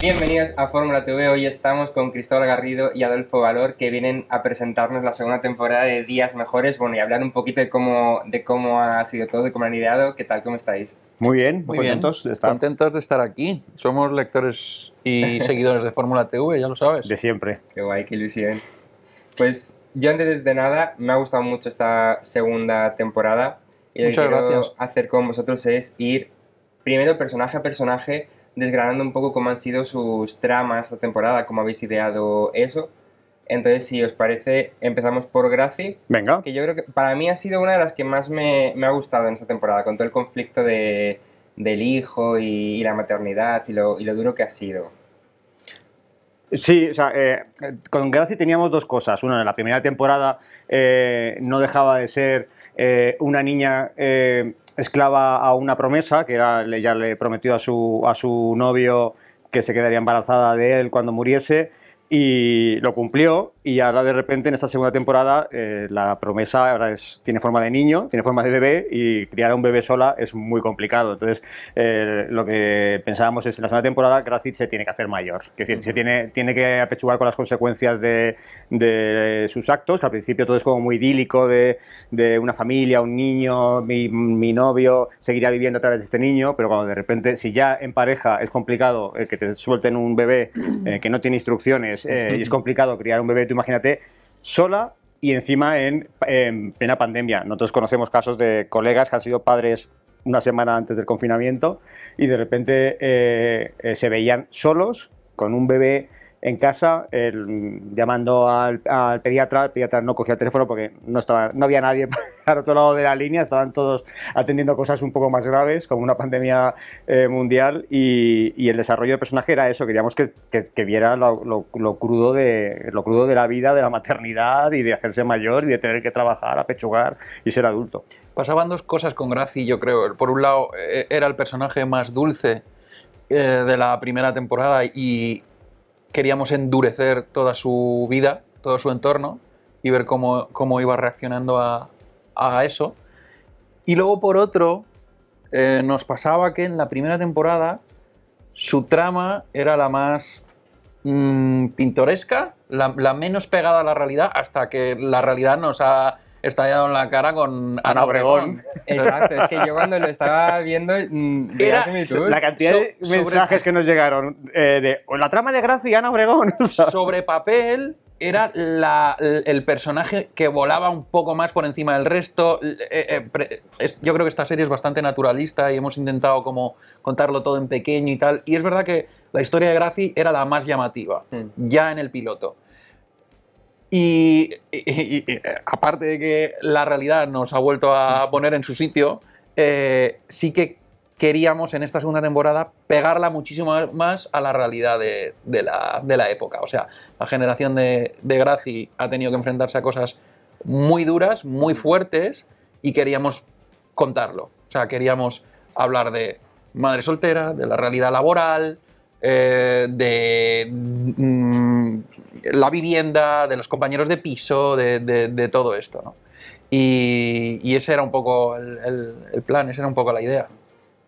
Bienvenidos a Fórmula TV. Hoy estamos con Cristóbal Garrido y Adolfo Valor, que vienen a presentarnos la segunda temporada de Días Mejores, bueno, y hablar un poquito de cómo ha sido todo, de cómo han ideado. ¿Qué tal? ¿Cómo estáis? Muy bien, muy contentos de estar. Contentos de estar aquí. Somos lectores y seguidores de Fórmula TV, ya lo sabes. De siempre. Qué guay, qué ilusión. Pues yo antes de nada, me ha gustado mucho esta segunda temporada. Y lo que quiero hacer con vosotros es ir primero personaje a personaje, desgranando un poco cómo han sido sus tramas esta temporada, cómo habéis ideado eso. Entonces, si os parece, empezamos por Gracie. Venga. Que yo creo que para mí ha sido una de las que más me ha gustado en esta temporada, con todo el conflicto del hijo y la maternidad y lo duro que ha sido. Sí, o sea, con Gracie teníamos dos cosas. Una, en la primera temporada no dejaba de ser una niña esclava a una promesa, que era, ella le prometió a su novio que se quedaría embarazada de él cuando muriese, y lo cumplió, y ahora de repente en esta segunda temporada la promesa ahora tiene forma de niño, tiene forma de bebé, y criar a un bebé sola es muy complicado. Entonces lo que pensábamos es, en la segunda temporada Gracie se tiene que hacer mayor, que se tiene que apechugar con las consecuencias de sus actos, que al principio todo es como muy idílico, de una familia, un niño, mi novio seguiría viviendo a través de este niño, pero cuando de repente, si ya en pareja es complicado que te suelten un bebé que no tiene instrucciones, y es complicado criar un bebé, tú imagínate, sola y encima en plena pandemia. Nosotros conocemos casos de colegas que han sido padres una semana antes del confinamiento y de repente se veían solos con un bebé en casa, llamando al pediatra. El pediatra no cogía el teléfono porque no había nadie al otro lado de la línea, estaban todos atendiendo cosas un poco más graves, como una pandemia mundial, y el desarrollo del personaje era eso. Queríamos que viera lo crudo de la vida, de la maternidad y de hacerse mayor y de tener que trabajar, apechugar y ser adulto. Pasaban dos cosas con Gracie, yo creo. Por un lado, era el personaje más dulce de la primera temporada y queríamos endurecer toda su vida, todo su entorno, y ver cómo iba reaccionando a eso. Y luego, por otro, nos pasaba que en la primera temporada su trama era la más pintoresca, la menos pegada a la realidad, hasta que la realidad nos ha estallado en la cara con Ana Obregón. Exacto, es que yo cuando lo estaba viendo era la cantidad de mensajes que nos llegaron la trama de Gracie y Ana Obregón. Sobre papel era el personaje que volaba un poco más por encima del resto. Yo creo que esta serie es bastante naturalista y hemos intentado como contarlo todo en pequeño y tal, y es verdad que la historia de Gracie era la más llamativa, ya en el piloto. Y aparte de que la realidad nos ha vuelto a poner en su sitio, sí que queríamos en esta segunda temporada pegarla muchísimo más a la realidad de la época. O sea, la generación de Gracie ha tenido que enfrentarse a cosas muy duras, muy fuertes, y queríamos contarlo. O sea, queríamos hablar de madre soltera, de la realidad laboral, de la vivienda, de los compañeros de piso, de todo esto, ¿no? Y ese era un poco el plan, esa era un poco la idea.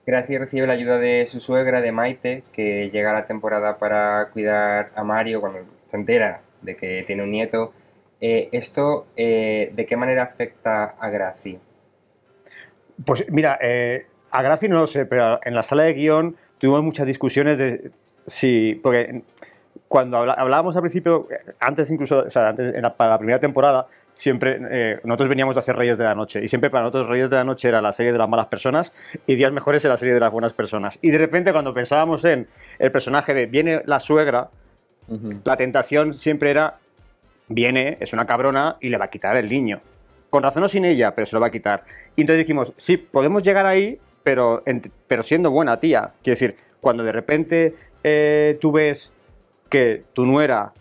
Gracie recibe la ayuda de su suegra, de Maite, que llega a la temporada para cuidar a Mario cuando se entera de que tiene un nieto. ¿Esto de qué manera afecta a Gracie? Pues mira, a Gracie no lo sé, pero en la sala de guión tuvimos muchas discusiones de sí, porque cuando hablábamos al principio, antes incluso, o sea, para la primera temporada, siempre nosotros veníamos de hacer Reyes de la Noche, y siempre para nosotros Reyes de la Noche era la serie de las malas personas y Días Mejores era la serie de las buenas personas. Y de repente, cuando pensábamos en el personaje de viene la suegra, la tentación siempre era viene, es una cabrona y le va a quitar el niño. Con razón o sin ella, pero se lo va a quitar. Y entonces dijimos, sí, podemos llegar ahí, pero siendo buena tía. Quiero decir, cuando de repente tú ves que tu nuera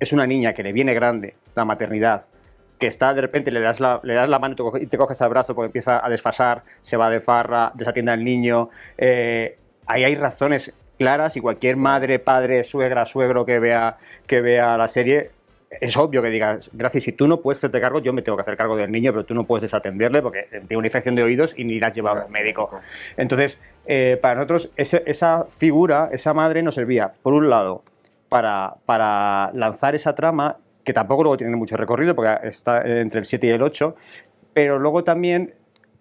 es una niña que le viene grande la maternidad, que está de repente, le das la mano y te coges al brazo porque empieza a desfasar, se va de farra, desatiende al niño, ahí hay razones claras, y cualquier madre, padre, suegra, suegro que vea la serie es obvio que digas, Graci, si tú no puedes hacerte cargo, yo me tengo que hacer cargo del niño, pero tú no puedes desatenderle porque tiene una infección de oídos y ni la has llevado al médico. Entonces, para nosotros, esa figura, esa madre nos servía, por un lado, para lanzar esa trama, que tampoco luego tiene mucho recorrido, porque está entre el 7 y el 8, pero luego también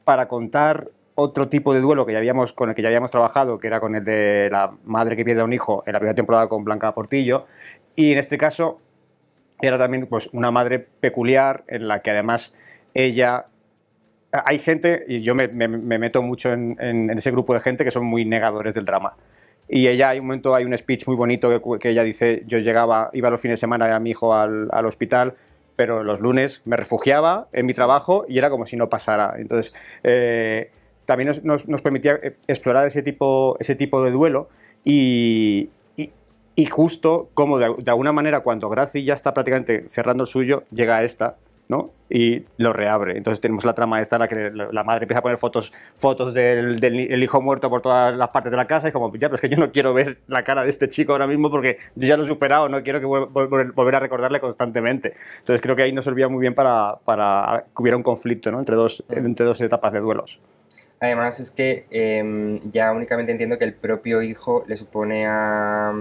para contar otro tipo de duelo con el que ya habíamos trabajado, que era con el de la madre que pierde a un hijo en la primera temporada con Blanca Portillo, y en este caso era también pues, una madre peculiar en la que además ella... Hay gente, y yo me meto mucho en ese grupo de gente que son muy negadores del drama. Y ella, hay un speech muy bonito que ella dice, yo iba los fines de semana a mi hijo al hospital, pero los lunes me refugiaba en mi trabajo y era como si no pasara. Entonces, también nos permitía explorar ese tipo de duelo y justo como de alguna manera cuando Graci ya está prácticamente cerrando el suyo, llega a esta, ¿no? Y lo reabre. Entonces tenemos la trama esta en la que la madre empieza a poner fotos del hijo muerto por todas las partes de la casa y como, ya, pero es que yo no quiero ver la cara de este chico ahora mismo porque yo ya lo he superado, no quiero que volver a recordarle constantemente. Entonces creo que ahí nos servía muy bien para que hubiera un conflicto, ¿no? entre dos etapas de duelos. Además es que ya únicamente entiendo que el propio hijo le supone a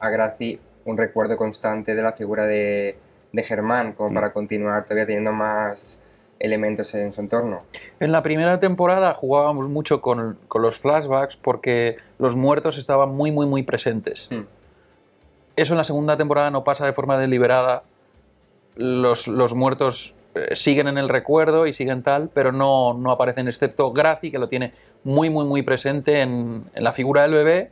Graci un recuerdo constante de la figura de Germán, como para continuar todavía teniendo más elementos en su entorno. En la primera temporada jugábamos mucho con los flashbacks porque los muertos estaban muy, muy, muy presentes. Eso en la segunda temporada no pasa de forma deliberada. Los muertos siguen en el recuerdo y siguen tal, pero no aparecen, excepto Graci, que lo tiene muy, muy, muy presente en la figura del bebé,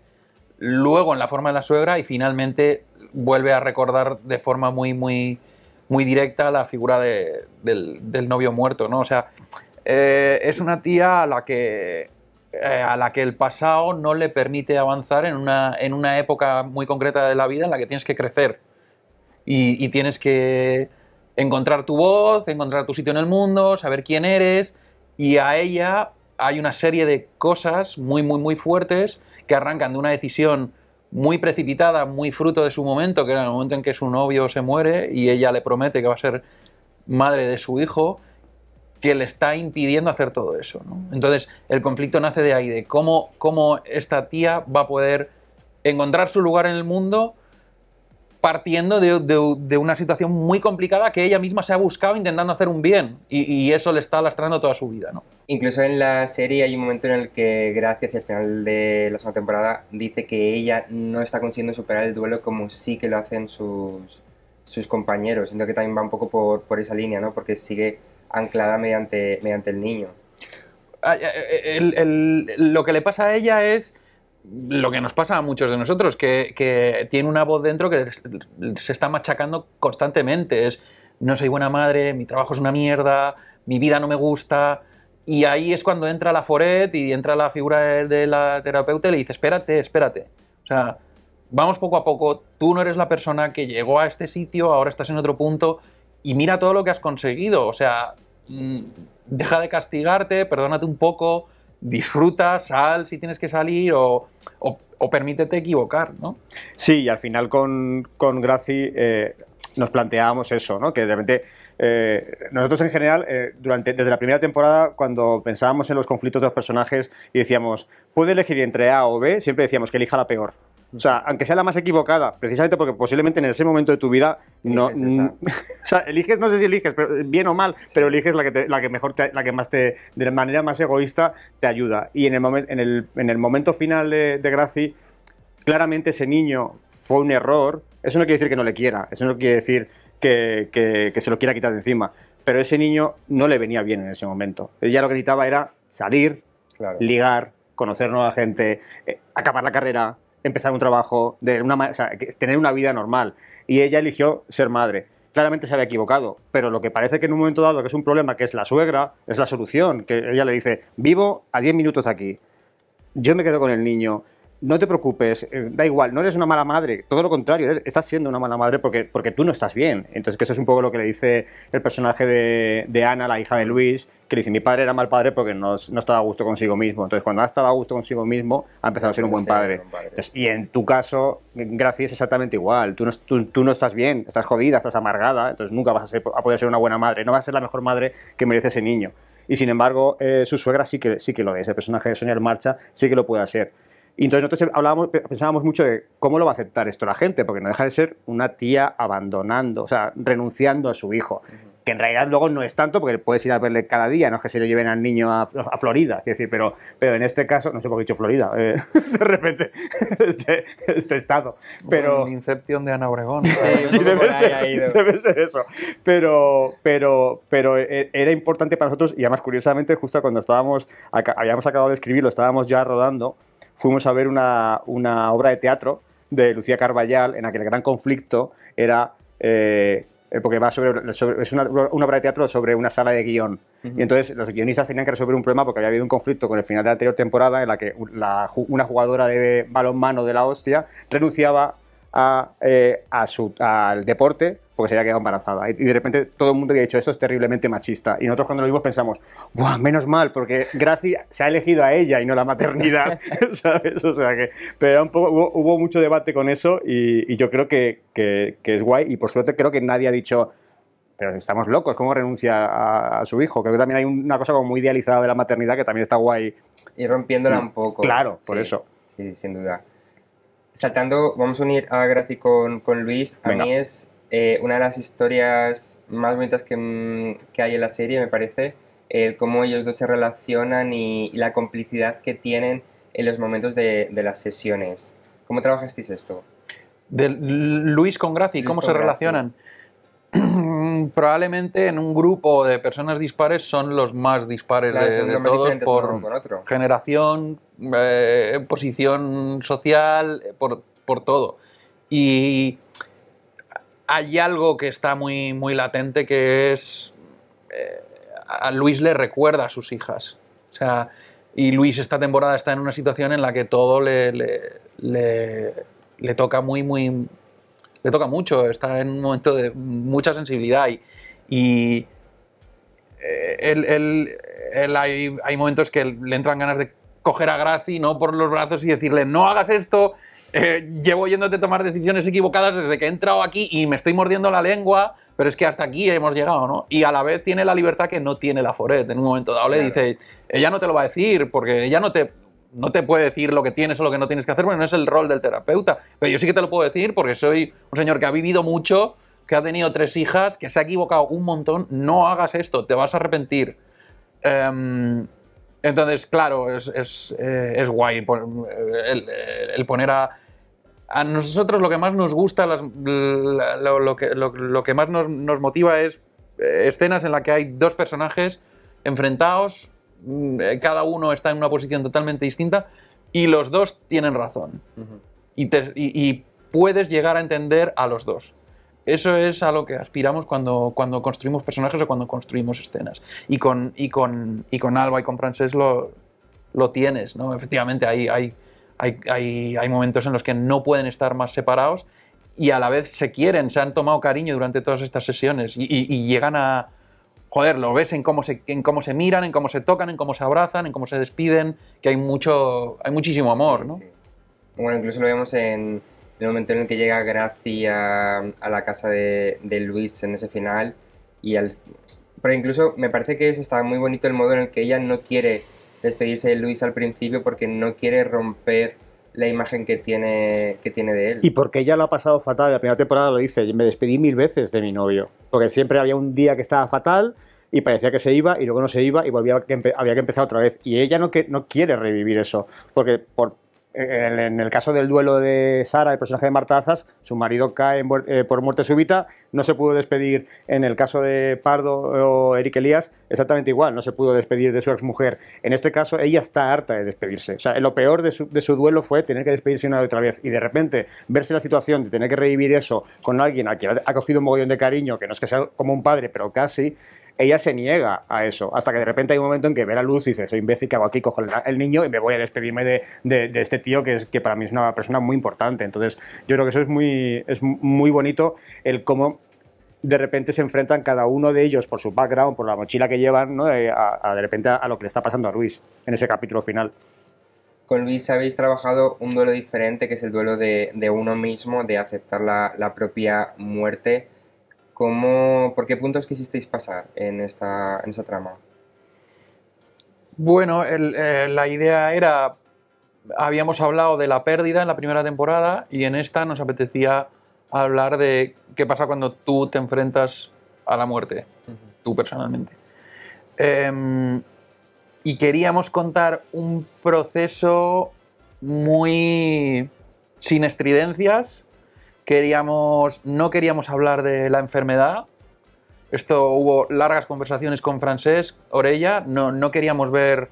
luego en la forma de la suegra y finalmente vuelve a recordar de forma muy, muy, muy directa la figura del novio muerto, ¿no? O sea, es una tía a la que el pasado no le permite avanzar en una época muy concreta de la vida en la que tienes que crecer y tienes que encontrar tu voz, encontrar tu sitio en el mundo, saber quién eres, y a ella hay una serie de cosas muy, muy, muy fuertes que arrancan de una decisión muy precipitada, muy fruto de su momento, que era el momento en que su novio se muere y ella le promete que va a ser madre de su hijo, que le está impidiendo hacer todo eso, ¿no? Entonces, el conflicto nace de ahí, de cómo esta tía va a poder encontrar su lugar en el mundo partiendo de una situación muy complicada que ella misma se ha buscado intentando hacer un bien y eso le está lastrando toda su vida, ¿no? Incluso en la serie hay un momento en el que Gracia, hacia el final de la segunda temporada, dice que ella no está consiguiendo superar el duelo como sí que lo hacen sus compañeros. Siento que también va un poco por esa línea, ¿no? Porque sigue anclada mediante el niño. Lo que le pasa a ella es lo que nos pasa a muchos de nosotros, que tiene una voz dentro que se está machacando constantemente. No soy buena madre, mi trabajo es una mierda, mi vida no me gusta. Y ahí es cuando entra la Foret y entra la figura de la terapeuta y le dice, espérate. O sea, vamos poco a poco, tú no eres la persona que llegó a este sitio, ahora estás en otro punto y mira todo lo que has conseguido. O sea, deja de castigarte, perdónate un poco, disfruta, sal si tienes que salir o permítete equivocar, ¿no? Sí, y al final con Graci nos planteábamos eso, ¿no? Que de repente nosotros en general, desde la primera temporada, cuando pensábamos en los conflictos de los personajes y decíamos, puede elegir entre A o B, siempre decíamos que elija la peor. O sea, aunque sea la más equivocada, precisamente porque posiblemente en ese momento de tu vida o sea, eliges, no sé si eliges bien o mal, sí, pero eliges la que mejor la que más de la manera más egoísta te ayuda. Y en el momento final de Graci, claramente ese niño fue un error. Eso no quiere decir que no le quiera, eso no quiere decir que se lo quiera quitar de encima, pero ese niño no le venía bien en ese momento. Ella lo que necesitaba era salir, claro, ligar, conocer nueva gente, acabar la carrera, empezar un trabajo, o sea, tener una vida normal. Y ella eligió ser madre. Claramente se había equivocado, pero lo que parece que en un momento dado, que es un problema, que es la suegra, es la solución. Que ella le dice, vivo a 10 minutos de aquí, yo me quedo con el niño, no te preocupes, da igual, no eres una mala madre, todo lo contrario, estás siendo una mala madre porque tú no estás bien. Entonces, que eso es un poco lo que le dice el personaje de Ana, la hija de Luis, que le dice, mi padre era mal padre porque no estaba a gusto consigo mismo. Entonces, cuando ha estado a gusto consigo mismo, ha empezado a ser un buen padre. Entonces, y en tu caso, Gracie es exactamente igual. Tú no estás bien, estás jodida, estás amargada, entonces nunca vas a poder ser una buena madre, no vas a ser la mejor madre que merece ese niño. Y sin embargo, su suegra sí que lo es, el personaje de Sonia El Marcha sí que lo puede hacer. Y entonces nosotros pensábamos mucho de cómo lo va a aceptar esto la gente, porque no deja de ser una tía abandonando, o sea, renunciando a su hijo. Que en realidad luego no es tanto, porque puedes ir a verle cada día, no es que se lo lleven al niño a Florida, quiero decir, pero en este caso, no sé por qué he dicho Florida, de repente, este estado. Pero bueno, Inception de Ana Obregón. Sí, debe ser eso. Pero era importante para nosotros, y además, curiosamente, justo cuando habíamos acabado de escribirlo, estábamos ya rodando, fuimos a ver una obra de teatro de Lucía Carballal, en la que el gran conflicto era... porque va es una obra de teatro sobre una sala de guión. Y entonces los guionistas tenían que resolver un problema porque había habido un conflicto con el final de la anterior temporada en la que una jugadora de balonmano de la hostia renunciaba al deporte porque se había quedado embarazada. Y de repente todo el mundo había dicho, esto es terriblemente machista. Y nosotros cuando lo vimos pensamos, ¡buah, menos mal! Porque Gracie se ha elegido a ella y no la maternidad, ¿sabes? O sea que... Pero hubo mucho debate con eso y yo creo que es guay. Y por suerte creo que nadie ha dicho, pero estamos locos, ¿cómo renuncia a su hijo? Creo que también hay una cosa como muy idealizada de la maternidad que también está guay. Y rompiéndola un poco. Claro, por eso. Sí, sin duda. Saltando, vamos a unir a Gracie con Luis. A mí es una de las historias más bonitas que hay en la serie, me parece, cómo ellos dos se relacionan y la complicidad que tienen en los momentos de las sesiones. ¿Cómo trabajasteis esto? De Luis con Gracie, ¿cómo se relacionan? Probablemente en un grupo de personas dispares son los más dispares de todos por generación, posición social, por todo. Y hay algo que está muy, muy latente que es... a Luis le recuerda a sus hijas. O sea, y Luis esta temporada está en una situación en la que todo le toca le toca mucho, está en un momento de mucha sensibilidad y hay momentos que le entran ganas de coger a Gracie, ¿no?, por los brazos y decirle, no hagas esto, llevo yéndote a tomar decisiones equivocadas desde que he entrado aquí y me estoy mordiendo la lengua, pero es que hasta aquí hemos llegado, ¿no? Y a la vez tiene la libertad que no tiene la Foret. En un momento dado le dice, ella no te lo va a decir, porque ella no te puede decir lo que tienes o lo que no tienes que hacer, porque no es el rol del terapeuta. Pero yo sí que te lo puedo decir porque soy un señor que ha vivido mucho, que ha tenido 3 hijas, que se ha equivocado un montón. No hagas esto, te vas a arrepentir. Entonces, claro, es guay el poner a nosotros lo que más nos gusta, lo que más nos motiva es escenas en las que hay 2 personajes enfrentados, cada uno está en una posición totalmente distinta y los 2 tienen razón. Y puedes llegar a entender a los 2. Eso es a lo que aspiramos cuando construimos personajes o cuando construimos escenas. Y con Alba y con Francesc lo tienes, ¿no? Efectivamente, hay momentos en los que no pueden estar más separados y a la vez se quieren, se han tomado cariño durante todas estas sesiones y llegan a... Joder, lo ves en cómo se miran, en cómo se tocan, en cómo se abrazan, en cómo se despiden, que hay muchísimo amor, ¿no? Sí. Bueno, incluso lo vemos en el momento en el que llega Gracie a la casa de Luis en ese final. Pero incluso me parece que está muy bonito el modo en el que ella no quiere despedirse de Luis al principio porque no quiere romper la imagen que tiene de él. Y porque ella lo ha pasado fatal, la primera temporada lo dice, me despedí 1000 veces de mi novio, porque siempre había un día que estaba fatal y parecía que se iba y luego no se iba y había que empezar otra vez. Y ella no quiere revivir eso, porque en el caso del duelo de Sara, el personaje de Marta Azas, su marido cae por muerte súbita, no se pudo despedir. En el caso de Pardo o Eric Elías, exactamente igual, no se pudo despedir de su exmujer. En este caso, ella está harta de despedirse. O sea, lo peor de su duelo fue tener que despedirse una y otra vez. Y de repente, verse la situación de tener que revivir eso con alguien a quien ha cogido un mogollón de cariño, que no es que sea como un padre, pero casi, ella se niega a eso, hasta que de repente hay un momento en que ve la luz y dice, soy imbécil, ¿qué hago aquí? Cojo el niño y me voy a despedirme de este tío que para mí es una persona muy importante. Entonces yo creo que eso es muy bonito, el cómo de repente se enfrentan cada uno de ellos por su background, por la mochila que llevan, ¿no? De repente a lo que le está pasando a Luis en ese capítulo final. Con Luis habéis trabajado un duelo diferente, que es el duelo de uno mismo, de aceptar la propia muerte. ¿Por qué puntos quisisteis pasar en esa trama? Bueno, la idea era, habíamos hablado de la pérdida en la primera temporada y en esta nos apetecía hablar de qué pasa cuando tú te enfrentas a la muerte, tú personalmente. Y queríamos contar un proceso muy sin estridencias. No queríamos hablar de la enfermedad. Hubo largas conversaciones con Francesc Orella. No queríamos ver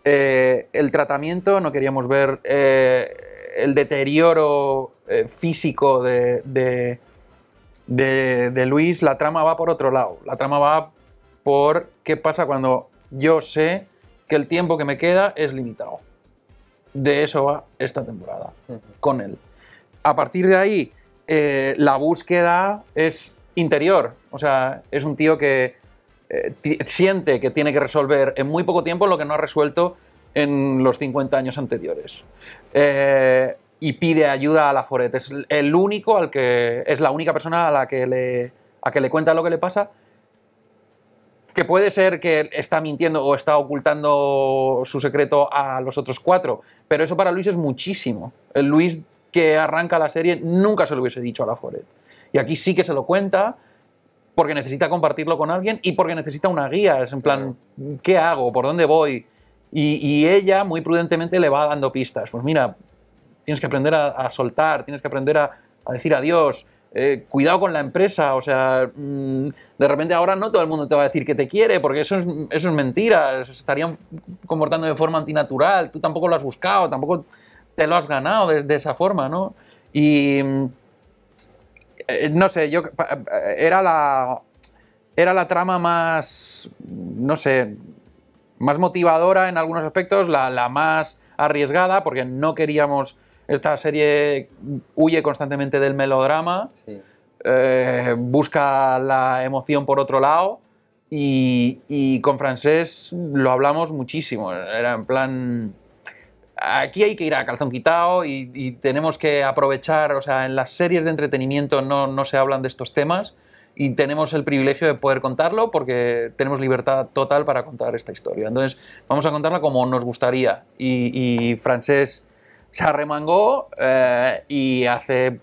el tratamiento, no queríamos ver el deterioro físico de Luis. La trama va por otro lado. La trama va por qué pasa cuando yo sé que el tiempo que me queda es limitado. De eso va esta temporada, con él. A partir de ahí, la búsqueda es interior. O sea, es un tío que siente que tiene que resolver en muy poco tiempo lo que no ha resuelto en los 50 años anteriores. Y pide ayuda a Laforet. Es la única persona a la que le cuenta lo que le pasa, que puede ser que está mintiendo o está ocultando su secreto a los otros 4, pero eso para Luis es muchísimo. El Luis que arranca la serie nunca se lo hubiese dicho a Laforet. Y aquí sí que se lo cuenta porque necesita compartirlo con alguien y porque necesita una guía. Es en plan, ¿qué hago? ¿Por dónde voy? Y ella muy prudentemente le va dando pistas. Pues mira, tienes que aprender a soltar, tienes que aprender a decir adiós. Cuidado con la empresa, o sea, de repente ahora no todo el mundo te va a decir que te quiere, porque eso es mentira, se estarían comportando de forma antinatural, tú tampoco lo has buscado, tampoco te lo has ganado de esa forma, ¿no? Y no sé, era la trama más, no sé, más motivadora en algunos aspectos, la más arriesgada, porque no queríamos... Esta serie huye constantemente del melodrama, sí. Busca la emoción por otro lado y con Francesc lo hablamos muchísimo. Era en plan, aquí hay que ir a calzón quitado y tenemos que aprovechar, o sea, en las series de entretenimiento no se hablan de estos temas y tenemos el privilegio de poder contarlo porque tenemos libertad total para contar esta historia. Entonces vamos a contarla como nos gustaría y Francesc se arremangó y hace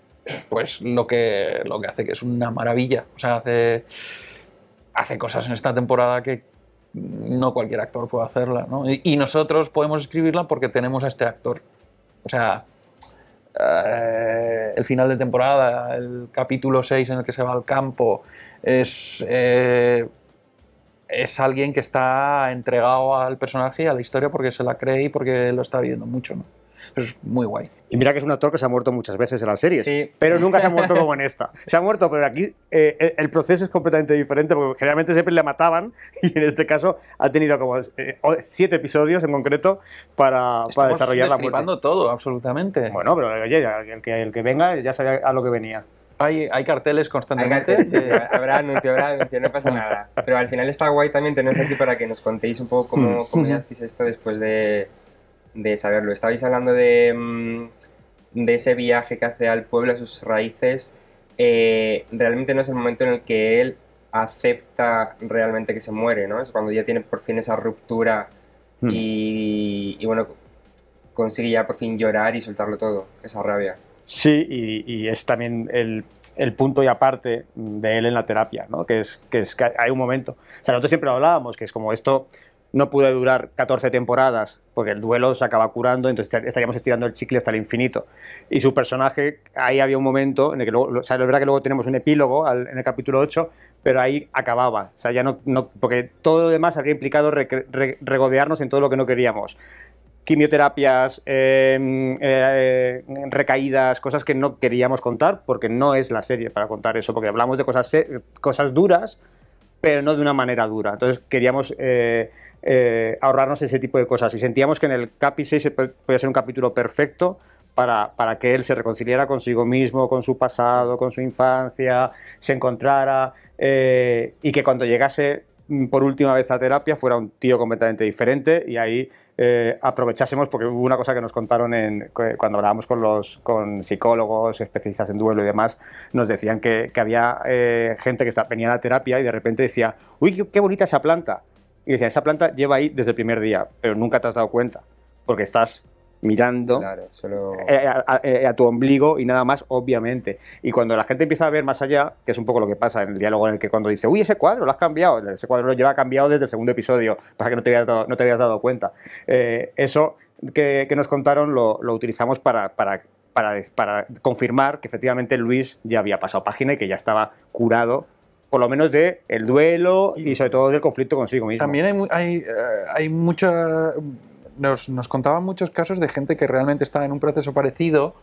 pues lo que hace, que es una maravilla. O sea, hace cosas en esta temporada que no cualquier actor puede hacerla, ¿no? Y nosotros podemos escribirla porque tenemos a este actor. O sea, el final de temporada, el capítulo 6 en el que se va al campo, es alguien que está entregado al personaje y a la historia porque se la cree y porque lo está viviendo mucho, ¿no? Es muy guay. Y mira que es un actor que se ha muerto muchas veces en las series, sí, pero nunca se ha muerto como en esta. Se ha muerto, pero aquí el proceso es completamente diferente, porque generalmente siempre le mataban, y en este caso ha tenido como 7 episodios en concreto para desarrollar la muerte. Estamos todo, absolutamente. Bueno, pero oye, el que venga ya sabía a lo que venía. Hay carteles constantemente. Hay carteles, sí, habrá anuncio, no pasa nada. Pero al final está guay también teneros aquí para que nos contéis un poco cómo llegasteis esto después de saberlo. Estabais hablando de ese viaje que hace al pueblo, a sus raíces. Realmente no es el momento en el que él acepta realmente que se muere, ¿no? Es cuando ya tiene por fin esa ruptura y bueno, consigue ya por fin llorar y soltarlo todo, esa rabia. Sí, y es también el punto y aparte de él en la terapia, ¿no? Que hay un momento. O sea, nosotros siempre lo hablábamos, que es como esto no puede durar 14 temporadas porque el duelo se acaba curando, entonces estaríamos estirando el chicle hasta el infinito. Y su personaje, ahí había un momento en el que luego, o sea, es verdad que luego tenemos un epílogo en el capítulo 8, pero ahí acababa. O sea, ya no porque todo lo demás habría implicado regodearnos en todo lo que no queríamos. Quimioterapias, recaídas, cosas que no queríamos contar porque no es la serie para contar eso, porque hablamos de cosas duras, pero no de una manera dura. Entonces queríamos ahorrarnos ese tipo de cosas y sentíamos que en el Capi 6 podía ser un capítulo perfecto para que él se reconciliara consigo mismo, con su pasado, con su infancia, se encontrara y que cuando llegase por última vez a terapia fuera un tío completamente diferente y ahí aprovechásemos, porque hubo una cosa que nos contaron cuando hablábamos con psicólogos, especialistas en duelo y demás, nos decían que había gente que venía a la terapia y de repente decía, uy, qué bonita esa planta. Y decían, esa planta lleva ahí desde el primer día, pero nunca te has dado cuenta, porque estás mirando a tu ombligo y nada más, obviamente. Y cuando la gente empieza a ver más allá, que es un poco lo que pasa en el diálogo en el que cuando dice, uy, ese cuadro lo has cambiado, ese cuadro lo lleva cambiado desde el segundo episodio, pasa que no te habías dado cuenta. Eso que nos contaron lo utilizamos para confirmar que efectivamente Luis ya había pasado página y que ya estaba curado, por lo menos del duelo y sobre todo del conflicto consigo mismo. También hay mucha... Nos contaban muchos casos de gente que realmente está en un proceso parecido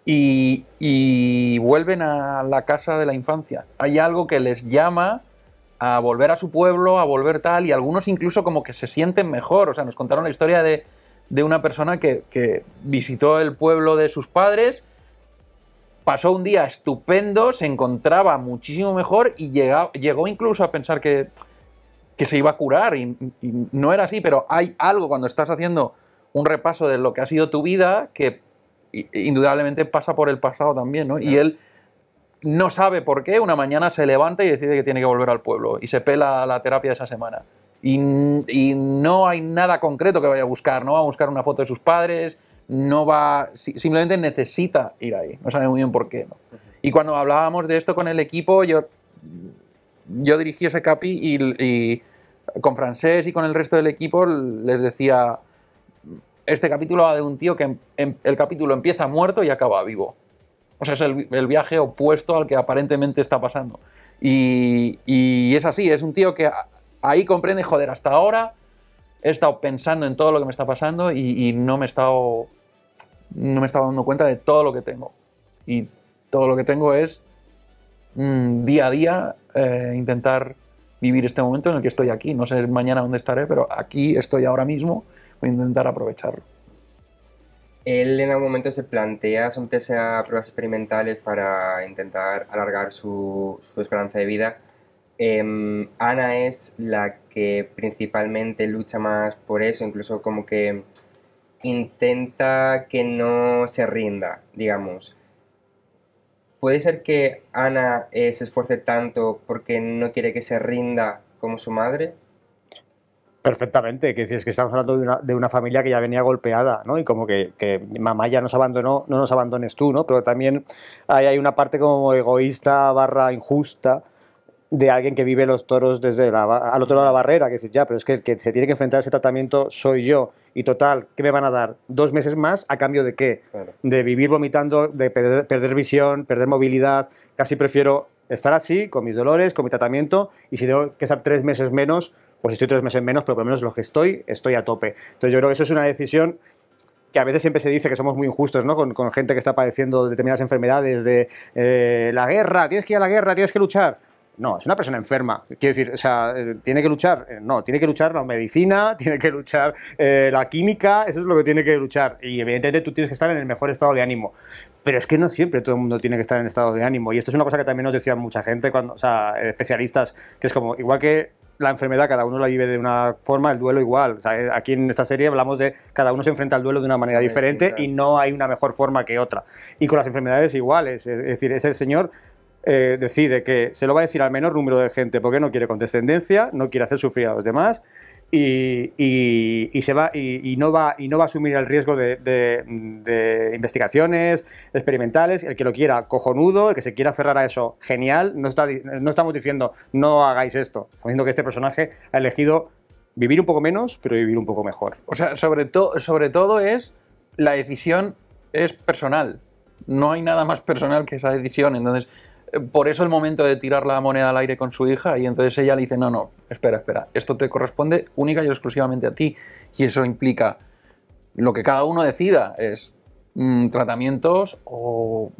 y vuelven a la casa de la infancia. Hay algo que les llama a volver a su pueblo, a volver tal, y algunos incluso como que se sienten mejor. O sea, nos contaron la historia de una persona que visitó el pueblo de sus padres, pasó un día estupendo, se encontraba muchísimo mejor y llegó incluso a pensar que se iba a curar y no era así, pero hay algo cuando estás haciendo un repaso de lo que ha sido tu vida que indudablemente pasa por el pasado también, ¿no? Y él no sabe por qué, una mañana se levanta y decide que tiene que volver al pueblo y se pela la terapia de esa semana. Y no hay nada concreto que vaya a buscar, no va a buscar una foto de sus padres, simplemente necesita ir ahí, no sabe muy bien por qué, ¿no? Y cuando hablábamos de esto con el equipo, yo dirigí ese capi y con Francesc y con el resto del equipo les decía, este capítulo va de un tío que el capítulo empieza muerto y acaba vivo. O sea, es el viaje opuesto al que aparentemente está pasando. Y es así, es un tío que ahí comprende, joder, hasta ahora he estado pensando en todo lo que me está pasando y no me he estado dando cuenta de todo lo que tengo. Y todo lo que tengo es día a día intentar vivir este momento en el que estoy aquí. No sé mañana dónde estaré, pero aquí estoy ahora mismo. Voy a intentar aprovecharlo. Él en algún momento se plantea someterse a pruebas experimentales para intentar alargar su esperanza de vida. Ana es la que principalmente lucha más por eso, incluso como que intenta que no se rinda, digamos. ¿Puede ser que Ana se esfuerce tanto porque no quiere que se rinda como su madre? Perfectamente, que si es que estamos hablando de una familia que ya venía golpeada, ¿no? Y como que mamá ya nos abandonó, no nos abandones tú, ¿no? Pero también hay una parte como egoísta / injusta de alguien que vive los toros desde al otro lado de la barrera, que dices, ya, pero es que el que se tiene que enfrentar a ese tratamiento soy yo. Y total, ¿qué me van a dar? 2 meses más, ¿a cambio de qué? Claro. De vivir vomitando, de perder visión, perder movilidad. Casi prefiero estar así, con mis dolores, con mi tratamiento, y si tengo que estar 3 meses menos, pues estoy 3 meses menos, pero por lo menos los que estoy a tope. Entonces yo creo que eso es una decisión que a veces siempre se dice que somos muy injustos, ¿no? Con gente que está padeciendo determinadas enfermedades de la guerra, tienes que ir a la guerra, tienes que luchar. No, es una persona enferma. Quiero decir, o sea, ¿tiene que luchar? No, tiene que luchar la medicina, tiene que luchar la química, eso es lo que tiene que luchar. Y evidentemente tú tienes que estar en el mejor estado de ánimo. Pero es que no siempre todo el mundo tiene que estar en estado de ánimo. Y esto es una cosa que también nos decía mucha gente, o sea, especialistas, que es como, igual que la enfermedad cada uno la vive de una forma, el duelo igual. O sea, aquí en esta serie hablamos de cada uno se enfrenta al duelo de una manera diferente y no hay una mejor forma que otra. Y con las enfermedades iguales. Es decir, ese señor decide que se lo va a decir al menor número de gente porque no quiere condescendencia, no quiere hacer sufrir a los demás y no va a asumir el riesgo de investigaciones experimentales. El que lo quiera, cojonudo. El que se quiera aferrar a eso, genial. No estamos diciendo no hagáis esto, estamos diciendo que este personaje ha elegido vivir un poco menos pero vivir un poco mejor. O sea, sobre todo es la decisión es personal, no hay nada más personal que esa decisión. Entonces por eso el momento de tirar la moneda al aire con su hija, y entonces ella le dice, no, espera, esto te corresponde única y exclusivamente a ti, y eso implica lo que cada uno decida, es tratamientos o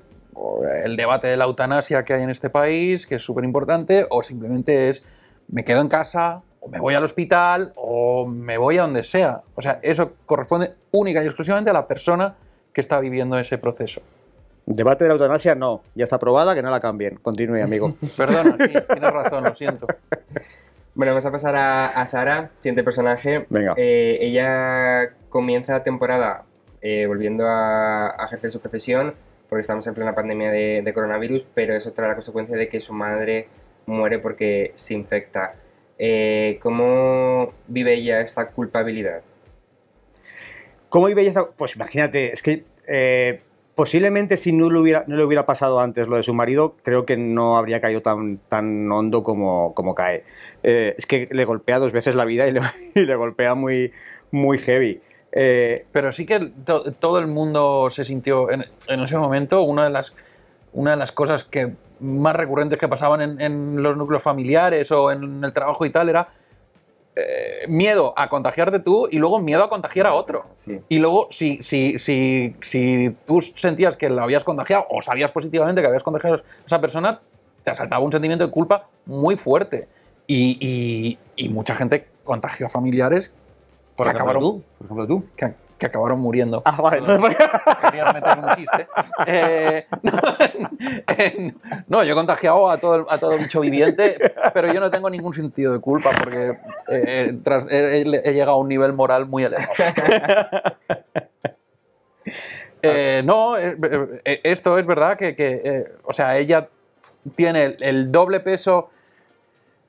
el debate de la eutanasia que hay en este país, que es súper importante, o simplemente es me quedo en casa, o me voy al hospital, o me voy a donde sea. O sea, eso corresponde única y exclusivamente a la persona que está viviendo ese proceso. Debate de la eutanasia, no. Ya está aprobada, que no la cambien. Continúe, amigo. Perdona, sí, tienes razón, lo siento. Bueno, vamos a pasar a Sara, siguiente personaje. Venga. Ella comienza la temporada volviendo a ejercer su profesión, porque estamos en plena pandemia de coronavirus, pero eso trae la consecuencia de que su madre muere porque se infecta. ¿Cómo vive ella esta culpabilidad? ¿Cómo vive ella esta? Pues imagínate, es que posiblemente si no le hubiera pasado antes lo de su marido, creo que no habría caído tan hondo como cae. Es que le golpea 2 veces la vida y le golpea muy, muy heavy. Pero sí que todo el mundo se sintió en ese momento. Una de las cosas que más recurrentes que pasaban en los núcleos familiares o en el trabajo y tal era miedo a contagiarte tú y luego miedo a contagiar a otro. Sí. Y luego, si tú sentías que lo habías contagiado o sabías positivamente que habías contagiado a esa persona, te asaltaba un sentimiento de culpa muy fuerte. Y mucha gente contagió a familiares Por ejemplo tú. que acabaron muriendo. Ah, vale. Entonces... Quería meter un chiste. No, yo he contagiado a todo bicho viviente, pero yo no tengo ningún sentido de culpa porque he llegado a un nivel moral muy elevado. Esto es verdad o sea, ella tiene el doble peso.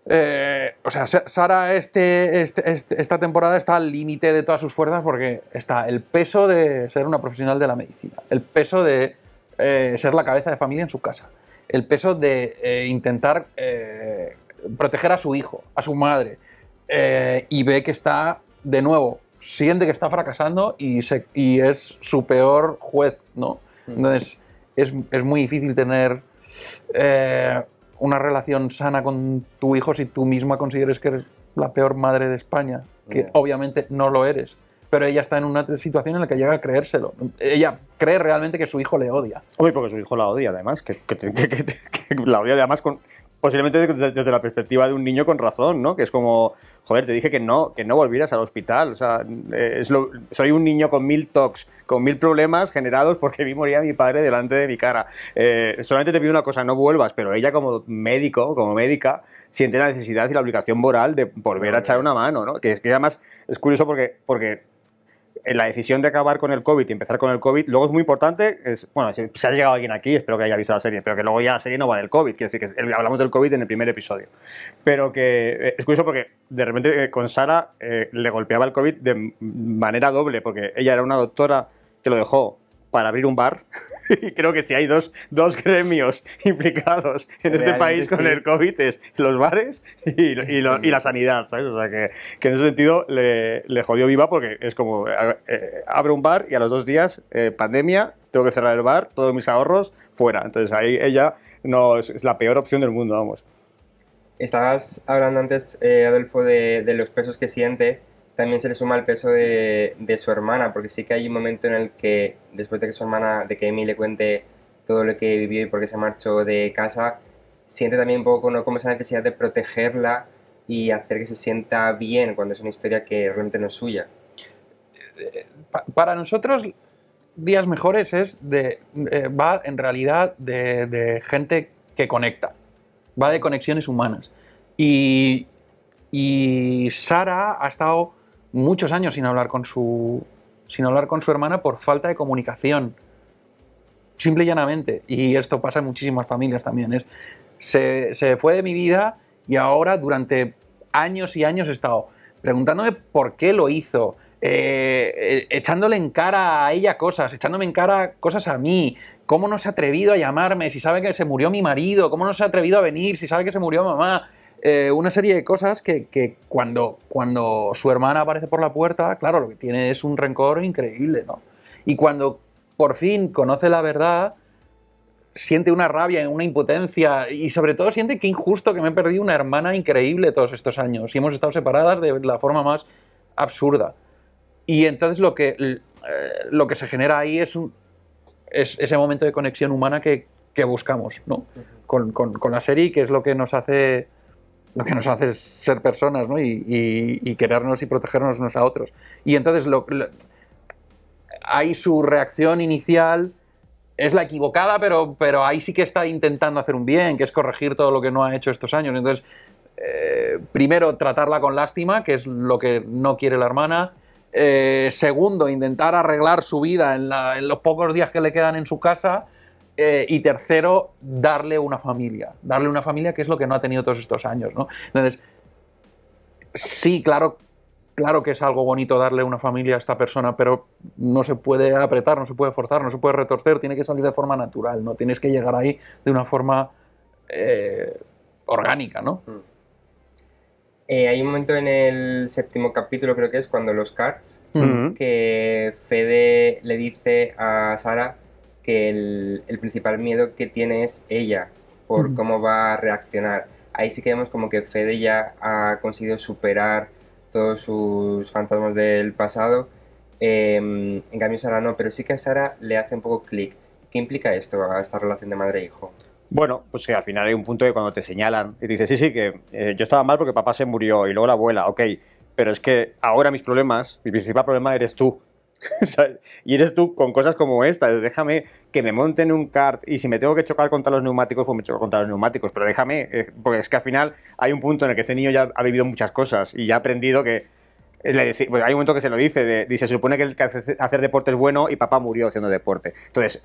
O sea, Sara esta temporada está al límite de todas sus fuerzas porque está el peso de ser una profesional de la medicina, el peso de ser la cabeza de familia en su casa, el peso de intentar proteger a su hijo, a su madre, y ve que está, de nuevo, siente que está fracasando y es su peor juez, ¿no? Entonces, es muy difícil tener... una relación sana con tu hijo si tú misma consideres que eres la peor madre de España, que obviamente no lo eres, pero ella está en una situación en la que llega a creérselo. Ella cree realmente que su hijo le odia. Uy, porque su hijo la odia además, que la odia además posiblemente desde la perspectiva de un niño con razón, ¿no? Que es como, joder, te dije que no volvieras al hospital, o sea, soy un niño con 1000 TOCs, con 1000 problemas generados porque vi morir a mi padre delante de mi cara. Solamente te pido una cosa, no vuelvas, pero ella como médico, como médica, siente la necesidad y la obligación moral de volver a echar una mano, ¿no? Que además es curioso porque la decisión de acabar con el COVID y empezar con el COVID, luego es muy importante, bueno, si ha llegado alguien aquí, espero que haya visto la serie, pero que luego ya la serie no va del COVID, quiero decir que hablamos del COVID en el primer episodio, pero que es curioso porque de repente con Sara le golpeaba el COVID de manera doble, porque ella era una doctora que lo dejó para abrir un bar, y creo que si hay dos gremios implicados en este país con el COVID es los bares y la sanidad, ¿sabes? O sea que en ese sentido le jodió viva porque es como abro un bar y a los 2 días pandemia, tengo que cerrar el bar, todos mis ahorros fuera. Entonces ahí ella no es la peor opción del mundo, vamos. Estabas hablando antes, Adolfo, de los pesos que siente. También se le suma el peso de su hermana, porque sí que hay un momento en el que, después de que su hermana, de que Amy le cuente todo lo que vivió y por qué se marchó de casa, siente también un poco, ¿no?, como esa necesidad de protegerla y hacer que se sienta bien cuando es una historia que realmente no es suya. Para nosotros, Días Mejores va en realidad de gente que conecta, va de conexiones humanas. Y Sara ha estado muchos años sin hablar con su hermana por falta de comunicación, simple y llanamente. Y esto pasa en muchísimas familias también. Se fue de mi vida y ahora durante años y años he estado preguntándome por qué lo hizo, echándole en cara a ella cosas, echándome en cara cosas a mí. ¿Cómo no se ha atrevido a llamarme si sabe que se murió mi marido? ¿Cómo no se ha atrevido a venir si sabe que se murió mamá? Una serie de cosas que cuando su hermana aparece por la puerta, claro, lo que tiene es un rencor increíble, ¿no? Y cuando por fin conoce la verdad, siente una rabia, una impotencia y sobre todo siente que injusto que me he perdido una hermana increíble todos estos años y hemos estado separadas de la forma más absurda. Y entonces lo que se genera ahí es ese momento de conexión humana que buscamos, ¿no? Con la serie, que es lo que nos hace lo que nos hace ser personas, ¿no? Y querernos y protegernos unos a otros. Y entonces ahí su reacción inicial es la equivocada, pero ahí sí que está intentando hacer un bien, que es corregir todo lo que no ha hecho estos años. Entonces, primero, tratarla con lástima, que es lo que no quiere la hermana. Segundo, intentar arreglar su vida en los pocos días que le quedan en su casa. Y tercero, darle una familia. Darle una familia, que es lo que no ha tenido todos estos años, ¿no? Entonces, sí, claro que es algo bonito darle una familia a esta persona, pero no se puede apretar, no se puede forzar, no se puede retorcer, tiene que salir de forma natural, ¿no? Tienes que llegar ahí de una forma orgánica, ¿no? Hay un momento en el 7º capítulo, creo que es, cuando los Cards, que Fede le dice a Sarah que el principal miedo que tiene es ella, por cómo va a reaccionar. Ahí sí que vemos como que Fede ya ha conseguido superar todos sus fantasmas del pasado, en cambio Sarah no, pero sí que a Sarah le hace un poco clic. ¿Qué implica esto, a esta relación de madre e hijo? Bueno, pues que al final hay un punto de cuando te señalan y te dices, sí, que yo estaba mal porque papá se murió y luego la abuela, ok, pero es que ahora mis problemas, mi principal problema eres tú. Y eres tú con cosas como esta. Déjame que me monte en un kart y si me tengo que chocar contra los neumáticos, pues me choco contra los neumáticos, pero déjame, porque es que al final hay un punto en el que este niño ya ha vivido muchas cosas y ya ha aprendido que pues hay un momento que se lo dice, se supone que el que hacer deporte es bueno y papá murió haciendo deporte. Entonces,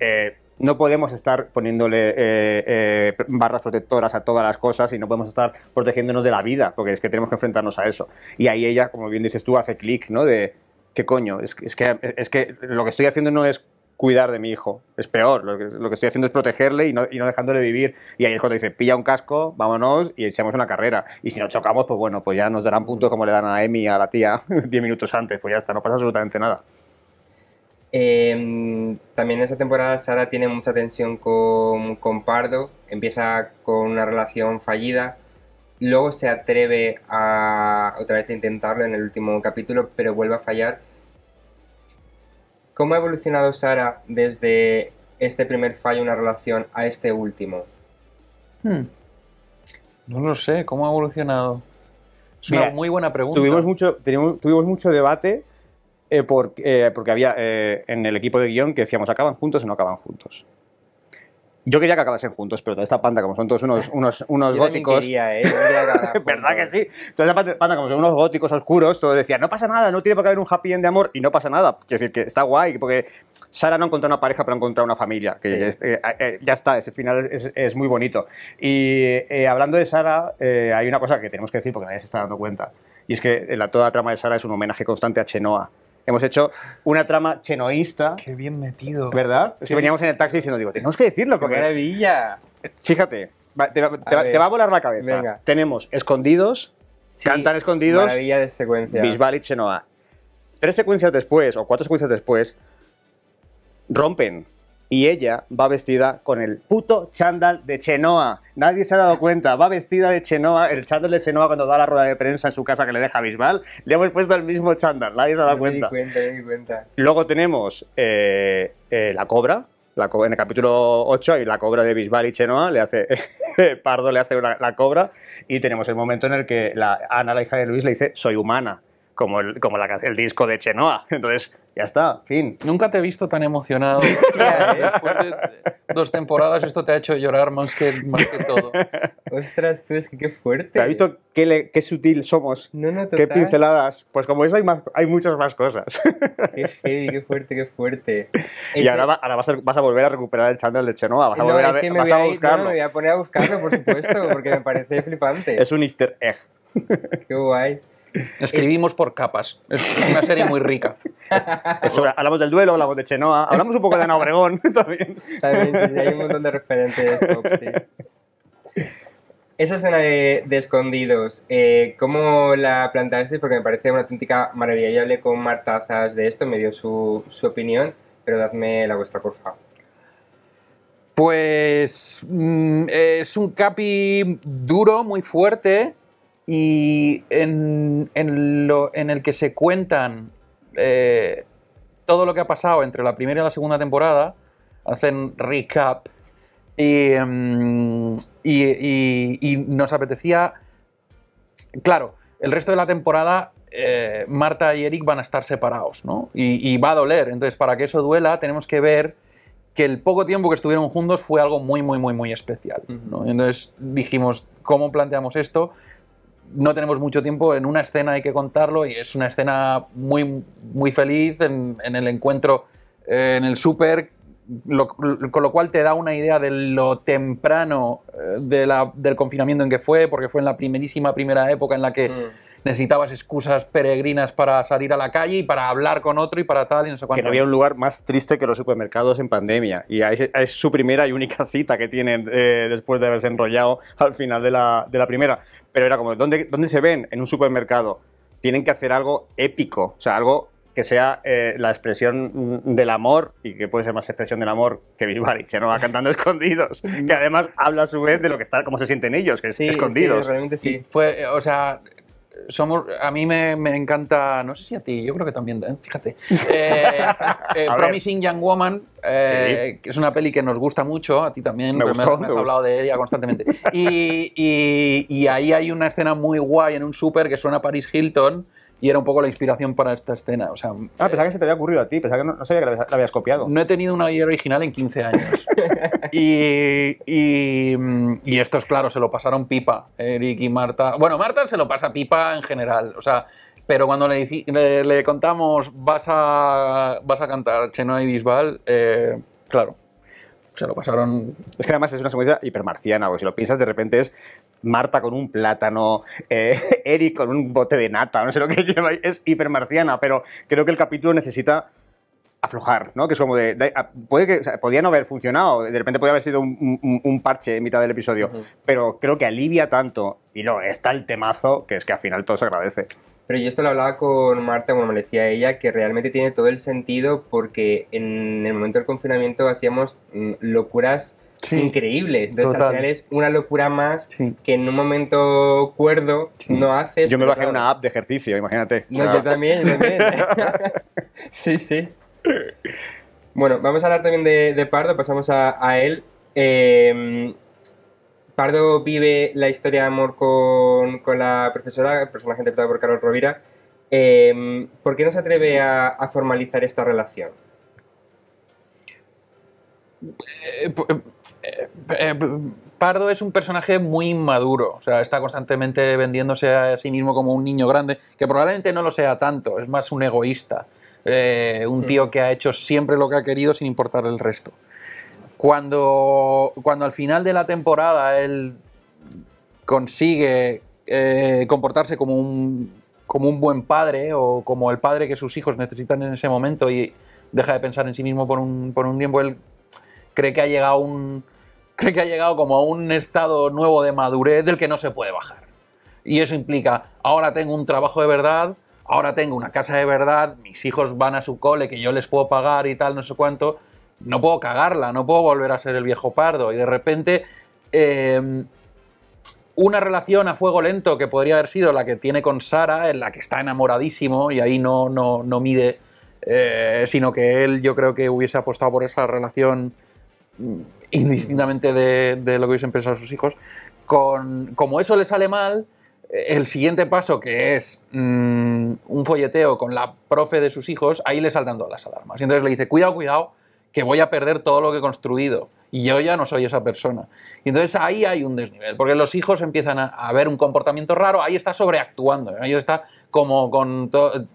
no podemos estar poniéndole barras protectoras a todas las cosas y no podemos estar protegiéndonos de la vida, porque es que tenemos que enfrentarnos a eso. Y ahí ella, como bien dices tú, hace clic, ¿no? ¿Qué coño? Es que lo que estoy haciendo no es cuidar de mi hijo, es peor, lo que estoy haciendo es protegerle y no dejándole vivir. Y ahí es cuando dice, pilla un casco, vámonos y echamos una carrera. Y si no chocamos, pues bueno, pues ya nos darán puntos como le dan a Emi, a la tía, 10 minutos antes, pues ya está, no pasa absolutamente nada. También en esta temporada Sarah tiene mucha tensión con Pardo, empieza con una relación fallida, luego se atreve a otra vez a intentarlo en el último capítulo, pero vuelve a fallar. ¿Cómo ha evolucionado Sarah desde este primer fallo en una relación a este último? No lo sé, ¿cómo ha evolucionado? Es una muy buena pregunta. Tuvimos mucho debate porque había en el equipo de guión que decíamos, ¿acaban juntos o no acaban juntos? Yo quería que acabasen juntos, pero toda esta panda, como son todos unos góticos... Yo quería ¿verdad que sí? Toda esta panda, como son unos góticos oscuros, todos decían, no pasa nada, no tiene por qué haber un happy end de amor, y no pasa nada. Quiero decir que está guay, porque Sarah no ha encontrado una pareja, pero ha encontrado una familia. Que sí. Ya está, ese final es muy bonito. Y hablando de Sarah, hay una cosa que tenemos que decir, porque nadie se está dando cuenta, y es que toda la trama de Sarah es un homenaje constante a Chenoa. Hemos hecho una trama chenoísta. ¡Qué bien metido! ¿Verdad? Es que veníamos en el taxi diciendo, digo, tenemos que decirlo. ¡Qué maravilla! Fíjate, te va a volar la cabeza. Venga. Tenemos Escondidos, sí, Cantan Escondidos, maravilla de secuencia. Bisbal y Chenoa. 3 secuencias después, o 4 secuencias después, rompen. Y ella va vestida con el puto chándal de Chenoa. Nadie se ha dado cuenta. Va vestida de Chenoa, el chándal de Chenoa cuando da la rueda de prensa en su casa que le deja Bisbal. Le hemos puesto el mismo chándal. Nadie se ha dado cuenta. Me di cuenta. Luego tenemos la cobra. En el capítulo 8 hay la cobra de Bisbal y Chenoa. Pardo le hace la cobra. Y tenemos el momento en el que Ana, la hija de Luis, le dice soy humana. Como el disco de Chenoa. Entonces, ya está, fin. Nunca te he visto tan emocionado. Después de 2 temporadas esto te ha hecho llorar más que todo. Ostras, tú, es que qué fuerte. ¿Te has visto qué sutil somos? No, total. Qué pinceladas. Pues como eso hay muchas más cosas. Qué heavy, qué fuerte, qué fuerte. Y ahora vas a volver a recuperar el chándal de Chenoa. Vas a volver a buscarlo. Me voy a poner a buscarlo, por supuesto, porque me parece flipante. Es un easter egg. Qué guay. Escribimos por capas. Es una serie muy rica. Hablamos del duelo, hablamos de Chenoa, hablamos un poco de Ana Obregón también. También, sí, hay un montón de referentes pop, sí. Esa escena de Escondidos, ¿cómo la planteaste? Porque me parece una auténtica maravilla. Yo hablé con Marta Azas de esto, me dio su opinión, pero dadme la vuestra, por favor. Pues es un capi duro, muy fuerte, y en el que se cuentan todo lo que ha pasado entre la primera y la segunda temporada, hacen recap y nos apetecía claro, el resto de la temporada Marta y Eric van a estar separados, ¿no? Y va a doler. Entonces, para que eso duela, tenemos que ver que el poco tiempo que estuvieron juntos fue algo muy, muy, muy, muy especial, ¿no? Entonces dijimos, ¿cómo planteamos esto? No tenemos mucho tiempo, en una escena hay que contarlo y es una escena muy, muy feliz en el encuentro en el súper, con lo cual te da una idea de lo temprano del confinamiento en que fue, porque fue en la primera época en la que necesitabas excusas peregrinas para salir a la calle y para hablar con otro y para tal y no sé cuánto. Que no había un lugar más triste que los supermercados en pandemia, y es su primera y única cita que tienen después de haberse enrollado al final de la primera. Pero era como, ¿dónde se ven? En un supermercado. Tienen que hacer algo épico, o sea, algo que sea la expresión del amor, y que puede ser más expresión del amor que Bisbal y Chenoa cantando Escondidos, que además habla a su vez de lo que está, cómo se sienten ellos, que es escondidos. Es que realmente sí. Fue, o sea, a mí me encanta, no sé si a ti, yo creo que también, fíjate, Promising Young Woman, que es una peli que nos gusta mucho, a ti también, me has hablado de ella constantemente, y ahí hay una escena muy guay en un súper que suena Paris Hilton, y era un poco la inspiración para esta escena. O sea, pensaba que se te había ocurrido a ti, pensaba que no sabía que la habías copiado. No he tenido una idea original en 15 años. y estos, claro, se lo pasaron pipa, Eric y Marta. Bueno, Marta se lo pasa pipa en general, o sea, pero cuando le contamos vas a cantar Chenoa y Bisbal, claro, se lo pasaron... Es que además es una secuencia hipermarciana, porque si lo piensas de repente es Marta con un plátano, Eric con un bote de nata, no sé lo que lleva, es hipermarciana, pero creo que el capítulo necesita aflojar, ¿no? Que es como puede que, o sea, podía no haber funcionado, de repente podría haber sido un parche en mitad del episodio, pero creo que alivia tanto, y luego está el temazo, que es que al final todo se agradece. Pero yo esto lo hablaba con Marta, como me decía ella, que realmente tiene todo el sentido, porque en el momento del confinamiento hacíamos locuras increíbles. Entonces, al final es una locura más que en un momento cuerdo no haces. Yo me bajé una app de ejercicio, imagínate. No, yo también. Sí. Bueno, vamos a hablar también de Pardo, pasamos a él. Pardo vive la historia de amor con la profesora, el personaje interpretado por Carol Rovira. ¿Por qué no se atreve a formalizar esta relación? Pardo es un personaje muy inmaduro, o sea, está constantemente vendiéndose a sí mismo como un niño grande, que probablemente no lo sea tanto, es más un egoísta, un tío que ha hecho siempre lo que ha querido sin importar el resto. Cuando al final de la temporada él consigue comportarse como un buen padre, o como el padre que sus hijos necesitan en ese momento, y deja de pensar en sí mismo por un tiempo, él cree que ha llegado como a un estado nuevo de madurez del que no se puede bajar. Y eso implica, ahora tengo un trabajo de verdad, ahora tengo una casa de verdad, mis hijos van a su cole que yo les puedo pagar y tal, no sé cuánto, no puedo cagarla, no puedo volver a ser el viejo Pardo. Y de repente una relación a fuego lento que podría haber sido la que tiene con Sara, en la que está enamoradísimo, y ahí no mide, sino que él, yo creo que hubiese apostado por esa relación indistintamente de lo que hubiesen pensado sus hijos. Como eso le sale mal, el siguiente paso, que es un folleteo con la profe de sus hijos, ahí le saltan todas las alarmas. Y entonces le dice, cuidado, que voy a perder todo lo que he construido, y yo ya no soy esa persona. Y entonces ahí hay un desnivel, porque los hijos empiezan a ver un comportamiento raro, ahí está sobreactuando, ahí está como con todo...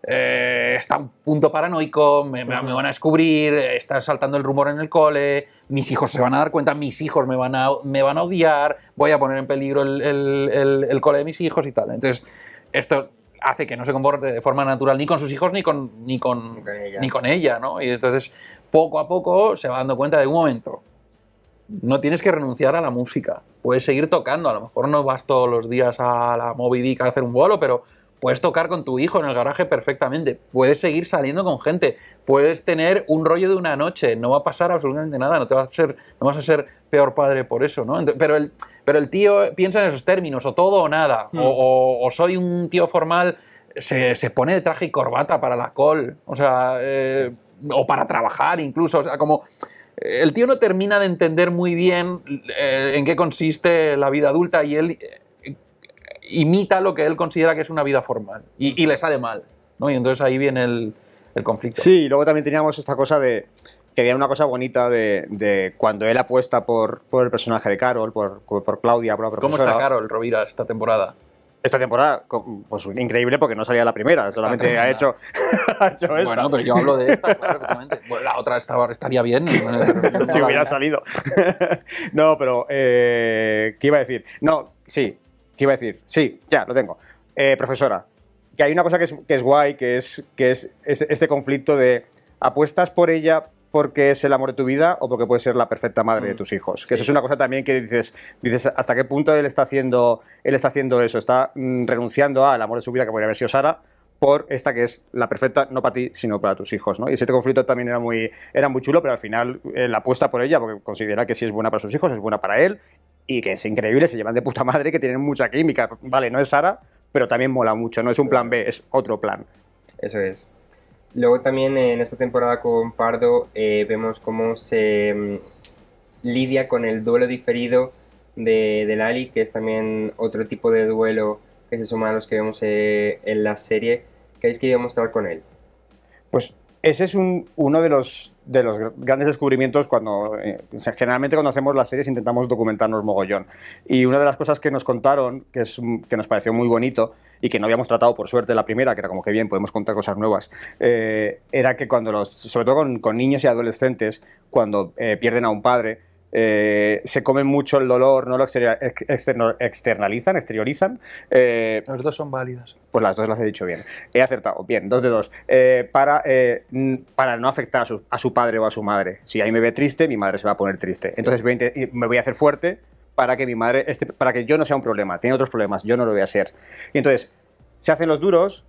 está un punto paranoico, me van a descubrir, está saltando el rumor en el cole, mis hijos se van a dar cuenta, mis hijos me van a odiar, voy a poner en peligro el cole de mis hijos y tal. Entonces, esto hace que no se comporte de forma natural ni con sus hijos ni con ella, ¿no? Y entonces, poco a poco se va dando cuenta de un momento. No tienes que renunciar a la música, puedes seguir tocando, a lo mejor no vas todos los días a la Moby Dick a hacer un bolo, pero puedes tocar con tu hijo en el garaje perfectamente, puedes seguir saliendo con gente, puedes tener un rollo de una noche, no va a pasar absolutamente nada, no vas a ser peor padre por eso, ¿no? Pero el tío piensa en esos términos, o todo o nada, o soy un tío formal, se pone de traje y corbata para la call, o sea, o para trabajar incluso, o sea, como... El tío no termina de entender muy bien en qué consiste la vida adulta, y él imita lo que él considera que es una vida formal y le sale mal, ¿no? Y entonces ahí viene el conflicto. Sí, y luego también teníamos esta cosa de que había una cosa bonita de cuando él apuesta por el personaje de Carol, por Claudia, por la profesora. ¿Cómo está Carol Rovira esta temporada? Esta temporada, pues increíble porque no salía la primera, solamente ha hecho esta. Bueno, pero yo hablo de esta, claro, perfectamente. Bueno, la otra estaría bien. Pero si hubiera salido. No, pero, ¿qué iba a decir? No, sí, ¿qué iba a decir? Sí, ya, lo tengo. Profesora, que hay una cosa que es guay, que es este conflicto de apuestas por ella porque es el amor de tu vida o porque puede ser la perfecta madre de tus hijos. Que eso es una cosa también que dices hasta qué punto él está haciendo eso, está renunciando al amor de su vida, que podría haber sido Sara, por esta que es la perfecta, no para ti, sino para tus hijos, ¿no? Y ese conflicto también era muy chulo, pero al final la apuesta por ella, porque considera que si es buena para sus hijos, es buena para él, y que es increíble, se llevan de puta madre, que tienen mucha química. Vale, no es Sara, pero también mola mucho, no es un plan B, es otro plan. Eso es. Luego también en esta temporada con Pardo vemos cómo se lidia con el duelo diferido de Lali, que es también otro tipo de duelo que se suma a los que vemos en la serie. ¿Qué habéis querido mostrar con él? Pues ese es uno de los grandes descubrimientos cuando, generalmente cuando hacemos las series intentamos documentarnos mogollón. Y una de las cosas que nos contaron, que nos pareció muy bonito y que no habíamos tratado por suerte la primera, que era como que bien, podemos contar cosas nuevas, era que sobre todo con niños y adolescentes, cuando pierden a un padre, se comen mucho el dolor, no lo externalizan, exteriorizan. Las dos son válidas. Pues las dos las he dicho bien. He acertado. Bien, 2 de 2. Para no afectar a su padre o a su madre. Si ahí me ve triste, mi madre se va a poner triste. Sí. Entonces me voy a hacer fuerte para que mi madre para que yo no sea un problema. Tiene otros problemas, yo no lo voy a ser. Y entonces se hacen los duros,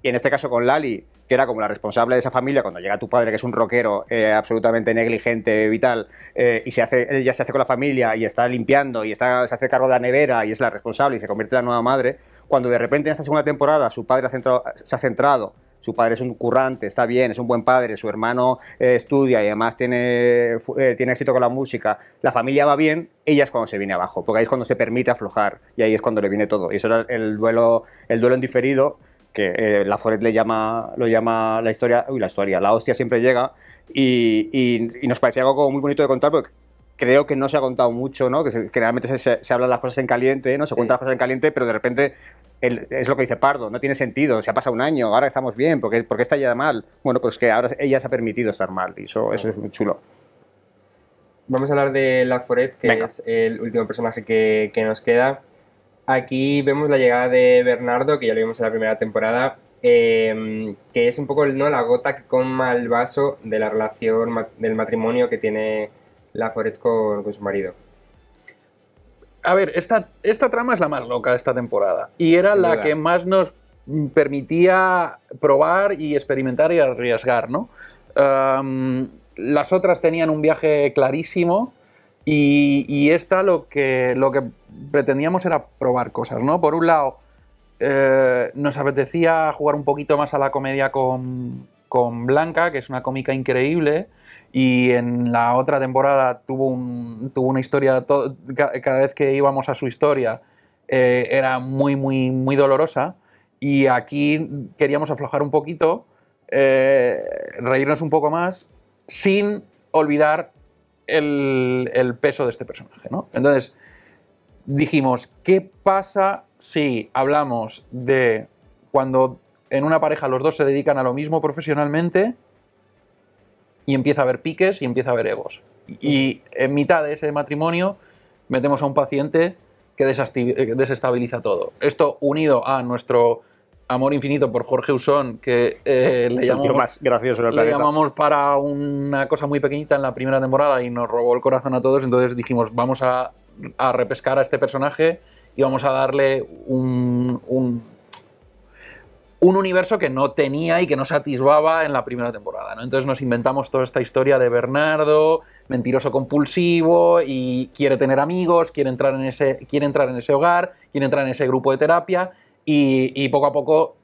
y en este caso con Lali, que era como la responsable de esa familia, cuando llega tu padre, que es un rockero absolutamente negligente, vital, y él ya se hace con la familia y está limpiando y se hace cargo de la nevera y es la responsable y se convierte en la nueva madre, cuando de repente en esta segunda temporada su padre se ha centrado, su padre es un currante, está bien, es un buen padre, su hermano estudia y además tiene éxito con la música, la familia va bien, ella es cuando se viene abajo, porque ahí es cuando se permite aflojar y ahí es cuando le viene todo. Y eso era el duelo en diferido, que Laforet lo llama la hostia siempre llega, y nos parecía algo como muy bonito de contar, porque creo que no se ha contado mucho, ¿no? Que generalmente se hablan las cosas en caliente, ¿no? Se cuentan las cosas en caliente, pero de repente es lo que dice Pardo, no tiene sentido, se ha pasado un año, ahora estamos bien, ¿por qué está ya mal? Bueno, pues que ahora ella se ha permitido estar mal, y eso es muy chulo. Vamos a hablar de Laforet, que Venga. Es el último personaje que nos queda. Aquí vemos la llegada de Bernardo, que ya lo vimos en la primera temporada, que es un poco, ¿no?, la gota que colma el vaso de la relación del matrimonio que tiene Laforet con su marido. A ver, esta trama es la más loca de esta temporada y era la que más nos permitía probar y experimentar y arriesgar, ¿no? Las otras tenían un viaje clarísimo y esta lo que pretendíamos era probar cosas, ¿no? Por un lado, nos apetecía jugar un poquito más a la comedia con Blanca, que es una cómica increíble, y en la otra temporada tuvo una historia, cada vez que íbamos a su historia era muy, muy, muy dolorosa, y aquí queríamos aflojar un poquito, reírnos un poco más, sin olvidar el peso de este personaje, ¿no? Entonces dijimos, ¿qué pasa si hablamos de cuando en una pareja los dos se dedican a lo mismo profesionalmente y empieza a haber piques y empieza a haber egos? Y en mitad de ese matrimonio metemos a un paciente que desestabiliza todo. Esto unido a nuestro amor infinito por Jorge Usón, que le llamamos para una cosa muy pequeñita en la primera temporada y nos robó el corazón a todos. Entonces dijimos, vamos a repescar a este personaje y vamos a darle un universo que no tenía y que no se atisbaba en la primera temporada, ¿no? Entonces nos inventamos toda esta historia de Bernardo, mentiroso compulsivo, y quiere tener amigos, quiere entrar en ese hogar, quiere entrar en ese grupo de terapia, y poco a poco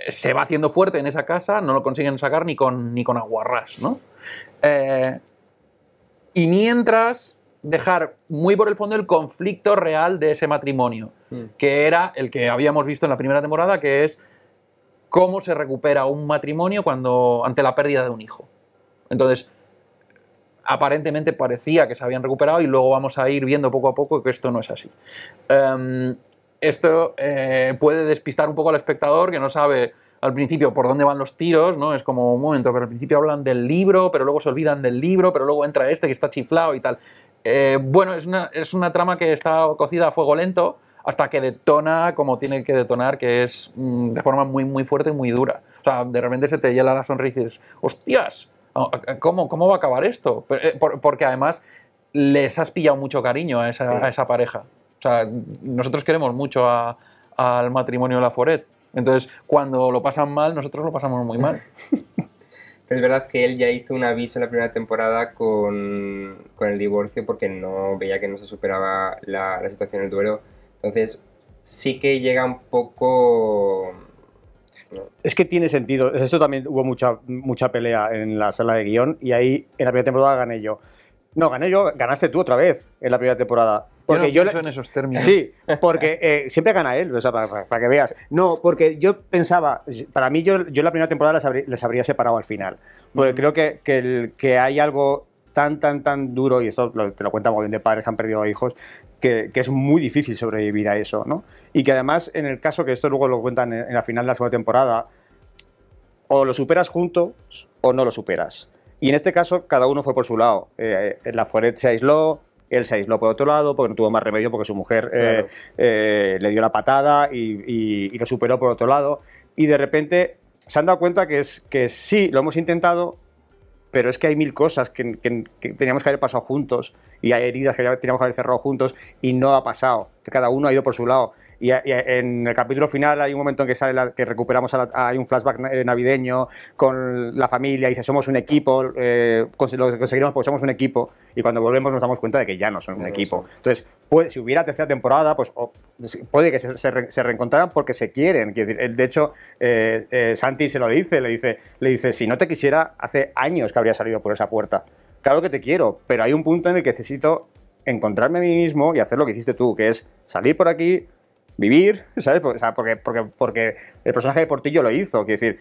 se va haciendo fuerte en esa casa, no lo consiguen sacar ni con aguarrás, ¿no? Y mientras dejar muy por el fondo el conflicto real de ese matrimonio. que era el que habíamos visto en la primera temporada, que es cómo se recupera un matrimonio ante la pérdida de un hijo. Entonces, aparentemente parecía que se habían recuperado y luego vamos a ir viendo poco a poco que esto no es así. Esto puede despistar un poco al espectador que no sabe al principio por dónde van los tiros, ¿no? Es como un momento, pero al principio hablan del libro, pero luego se olvidan del libro, pero luego entra este que está chiflado y tal. Bueno, es una trama que está cocida a fuego lento hasta que detona como tiene que detonar, que es de forma muy, muy fuerte y muy dura. O sea, de repente se te hiela la sonrisa y dices, ¡hostias! ¿Cómo va a acabar esto? Porque además les has pillado mucho cariño a esa pareja. O sea, nosotros queremos mucho al matrimonio Laforet. Entonces, cuando lo pasan mal, nosotros lo pasamos muy mal. Pero es verdad que él ya hizo un aviso en la primera temporada con el divorcio porque no veía que no se superaba la situación del duelo. Entonces, sí que llega un poco... ¿no? Es que tiene sentido. Eso también hubo mucha pelea en la sala de guión y ahí en la primera temporada gané yo. No, gané yo, ganaste tú otra vez en la primera temporada. Porque yo no pienso en esos términos. Sí, porque siempre gana él, o sea, para que veas. No, porque yo pensaba, para mí yo en la primera temporada les habría separado al final. Porque creo que hay algo tan duro, y esto te lo cuentan muy bien de padres que han perdido hijos, que es muy difícil sobrevivir a eso, ¿no? Y que además, en el caso que esto luego lo cuentan en la final de la segunda temporada, o lo superas juntos o no lo superas. Y en este caso, cada uno fue por su lado. Laforet se aisló, él se aisló por otro lado, porque no tuvo más remedio, porque su mujer le dio la patada y lo superó por otro lado. Y de repente se han dado cuenta que sí, lo hemos intentado, pero es que hay mil cosas que teníamos que haber pasado juntos, y hay heridas que teníamos que haber cerrado juntos, y no ha pasado. Cada uno ha ido por su lado. Y en el capítulo final hay un momento en que que recuperamos, hay un flashback navideño con la familia y dice, somos un equipo, lo conseguiremos porque somos un equipo, y cuando volvemos nos damos cuenta de que ya no son un equipo. Entonces, si hubiera tercera temporada, pues puede que se reencontraran porque se quieren. De hecho, Santi se lo dice, le dice, si no te quisiera, hace años que habría salido por esa puerta. Claro que te quiero, pero hay un punto en el que necesito encontrarme a mí mismo y hacer lo que hiciste tú, que es salir por aquí, vivir, ¿sabes? Porque el personaje de Portillo lo hizo, quiero decir,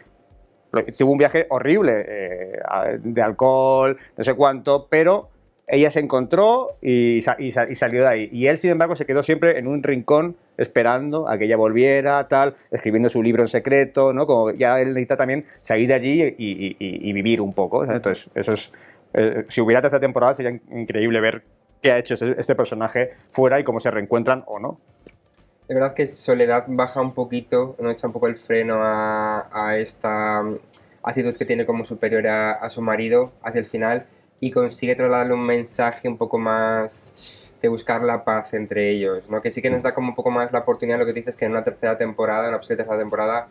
tuvo un viaje horrible de alcohol, no sé cuánto, pero ella se encontró y salió de ahí. Y él, sin embargo, se quedó siempre en un rincón esperando a que ella volviera, tal, escribiendo su libro en secreto, ¿no? Como ya él necesita también salir de allí y vivir un poco, ¿sabes? Entonces, eso es... si hubiera tercera temporada sería increíble ver qué ha hecho este personaje fuera y cómo se reencuentran o no. Es verdad que Soledad baja un poquito, no echa un poco el freno a esta actitud que tiene como superior a su marido hacia el final y consigue trasladarle un mensaje un poco más de buscar la paz entre ellos, ¿no? Que sí que nos da como un poco más la oportunidad, lo que dices, que en una tercera temporada, una posible tercera temporada,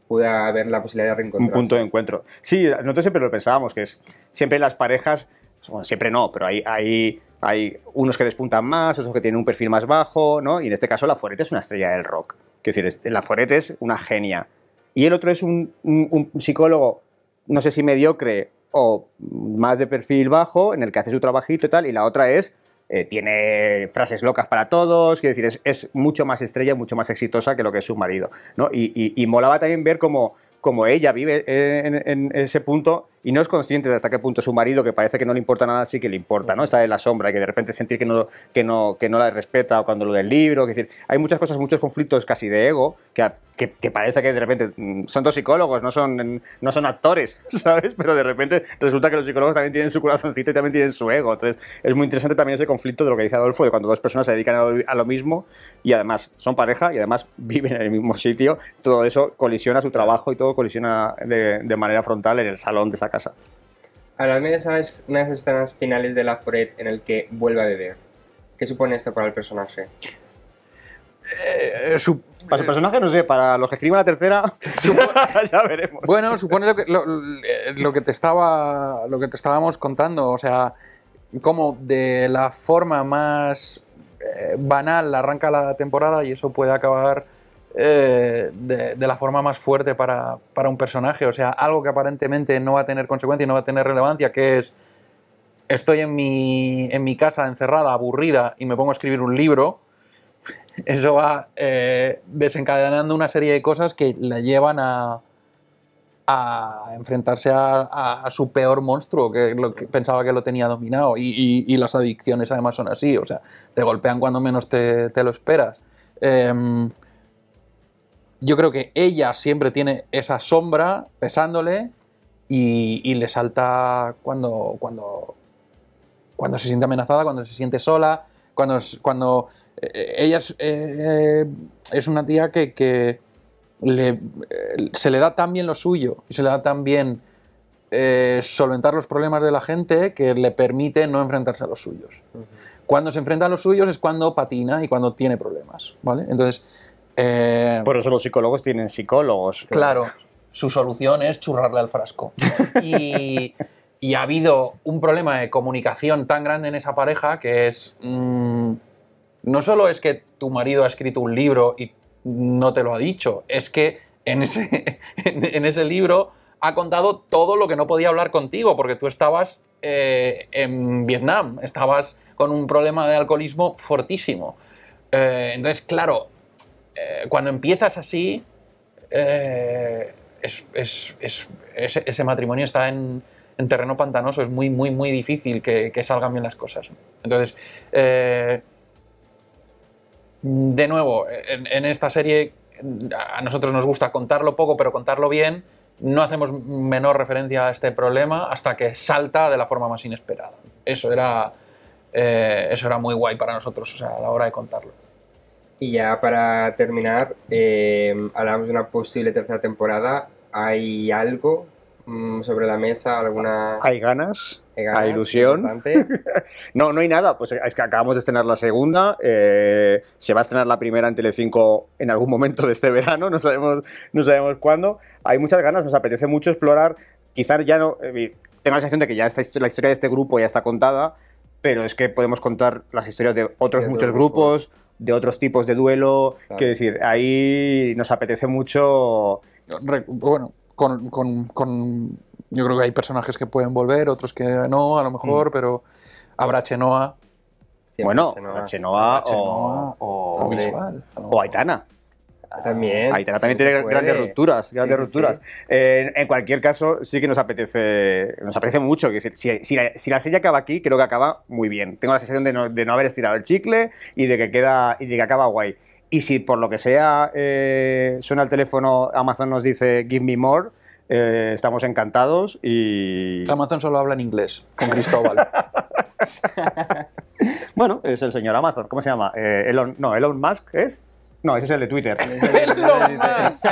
pueda haber la posibilidad de reencontrarse. Un punto de encuentro. Sí, nosotros siempre lo pensábamos, que es siempre las parejas, bueno, siempre no, pero hay unos que despuntan más, otros que tienen un perfil más bajo, ¿no? Y en este caso Laforet es una estrella del rock. Quiero decir, Laforet es una genia. Y el otro es un psicólogo, no sé si mediocre o más de perfil bajo, en el que hace su trabajito y tal, y la otra tiene frases locas para todos, quiero decir, es mucho más estrella, mucho más exitosa que lo que es su marido, ¿no? Y molaba también ver cómo ella vive en ese punto y no es consciente de hasta qué punto su marido, que parece que no le importa nada, sí que le importa, ¿no? Está en la sombra y que de repente sentir que no la respeta, o cuando lo del libro, es decir, hay muchas cosas, muchos conflictos casi de ego que parece que de repente son dos psicólogos, no son actores, ¿sabes? Pero de repente resulta que los psicólogos también tienen su corazoncito y también tienen su ego. Entonces es muy interesante también ese conflicto de lo que dice Adolfo, de cuando dos personas se dedican a lo mismo y además son pareja y además viven en el mismo sitio, todo eso colisiona su trabajo y todo colisiona de manera frontal en el salón de esa casa. Habladme de unas escenas finales de Laforet en el que vuelve a beber. ¿Qué supone esto para el personaje? Para su personaje, no sé, para los que escriban la tercera, ya veremos. Bueno, supone lo que te estábamos contando, o sea, como de la forma más banal arranca la temporada y eso puede acabar de la forma más fuerte para un personaje, o sea, algo que aparentemente no va a tener consecuencia y no va a tener relevancia, que es, estoy en mi casa encerrada, aburrida, y me pongo a escribir un libro, eso va desencadenando una serie de cosas que la llevan a enfrentarse a su peor monstruo, que pensaba que lo tenía dominado. Y las adicciones además son así, o sea, te golpean cuando menos te lo esperas. Yo creo que ella siempre tiene esa sombra pesándole y le salta cuando se siente amenazada, cuando se siente sola, cuando ella es una tía que se le da tan bien lo suyo y se le da tan bien solventar los problemas de la gente que le permite no enfrentarse a los suyos. Cuando se enfrenta a los suyos es cuando patina y cuando tiene problemas, ¿vale? Entonces... por eso los psicólogos tienen psicólogos. Claro, su solución es churrarle al frasco. Y ha habido un problema de comunicación tan grande en esa pareja que es... no solo es que tu marido ha escrito un libro y no te lo ha dicho, es que en ese libro ha contado todo lo que no podía hablar contigo, porque tú estabas en Vietnam, estabas con un problema de alcoholismo fortísimo. Entonces, claro, cuando empiezas así, ese matrimonio está en terreno pantanoso, es muy, muy, muy difícil que salgan bien las cosas. Entonces, de nuevo, en esta serie a nosotros nos gusta contarlo poco, pero contarlo bien. No hacemos menor referencia a este problema hasta que salta de la forma más inesperada. Eso era muy guay para nosotros, o sea, a la hora de contarlo. Y ya para terminar, hablamos de una posible tercera temporada. ¿Hay algo sobre la mesa? ¿Alguna...? ¿Hay ganas? ¿Hay ilusión? No hay nada. Pues es que acabamos de estrenar la segunda. Se va a estrenar la primera en Telecinco en algún momento de este verano. No sabemos cuándo. Hay muchas ganas. Nos apetece mucho explorar. Quizás ya no... tengo la sensación de que ya la historia de este grupo ya está contada, pero es que podemos contar las historias de otros muchos grupos, de otros tipos de duelo. Claro. Quiero decir, ahí nos apetece mucho... Bueno, yo creo que hay personajes que pueden volver, otros que no, a lo mejor, pero habrá Chenoa. Bueno, Chenoa o Bisbal. O Aitana. También. Aitana también tiene grandes rupturas. En cualquier caso, sí que nos apetece mucho. Si la serie acaba aquí, creo que acaba muy bien. Tengo la sensación de no haber estirado el chicle y de que acaba guay. Y si por lo que sea suena el teléfono, Amazon nos dice Give me more, estamos encantados y... Amazon solo habla en inglés, con Cristóbal. Bueno, es el señor Amazon. ¿Cómo se llama? Elon Musk, ¿es? No, ese es el de Twitter. Elon Musk.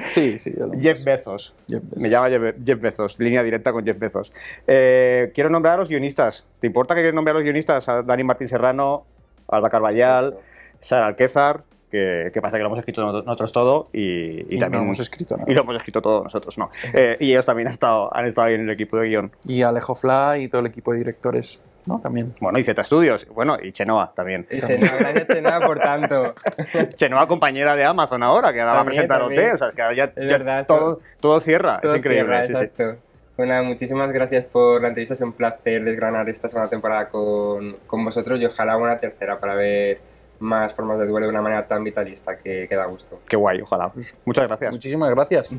Sí, Elon Musk. Jeff Bezos. Me llama Jeff Bezos, línea directa con Jeff Bezos. Quiero nombrar a los guionistas. ¿Te importa que nombrar a los guionistas? A Dani Martín Serrano, Alba Carballal, Sara Alquézar, que parece que lo hemos escrito nosotros todo y también no hemos escrito nada. Y lo hemos escrito todo nosotros, no. Y ellos también han estado ahí en el equipo de guión. Y Alejo Fla y todo el equipo de directores, ¿no? También. Bueno, y Z Studios, bueno, y Chenoa también. Y Chenoa, gracias Chenoa por tanto. Chenoa, compañera de Amazon ahora, que ahora va a presentar OT, o sea, es que ya todo cierra, es increíble. Cierra, exacto. Bueno, muchísimas gracias por la entrevista, es un placer desgranar esta segunda temporada con vosotros y ojalá una tercera para ver más formas de duelo de una manera tan vitalista que da gusto. Qué guay, ojalá. Muchas gracias. Muchísimas gracias.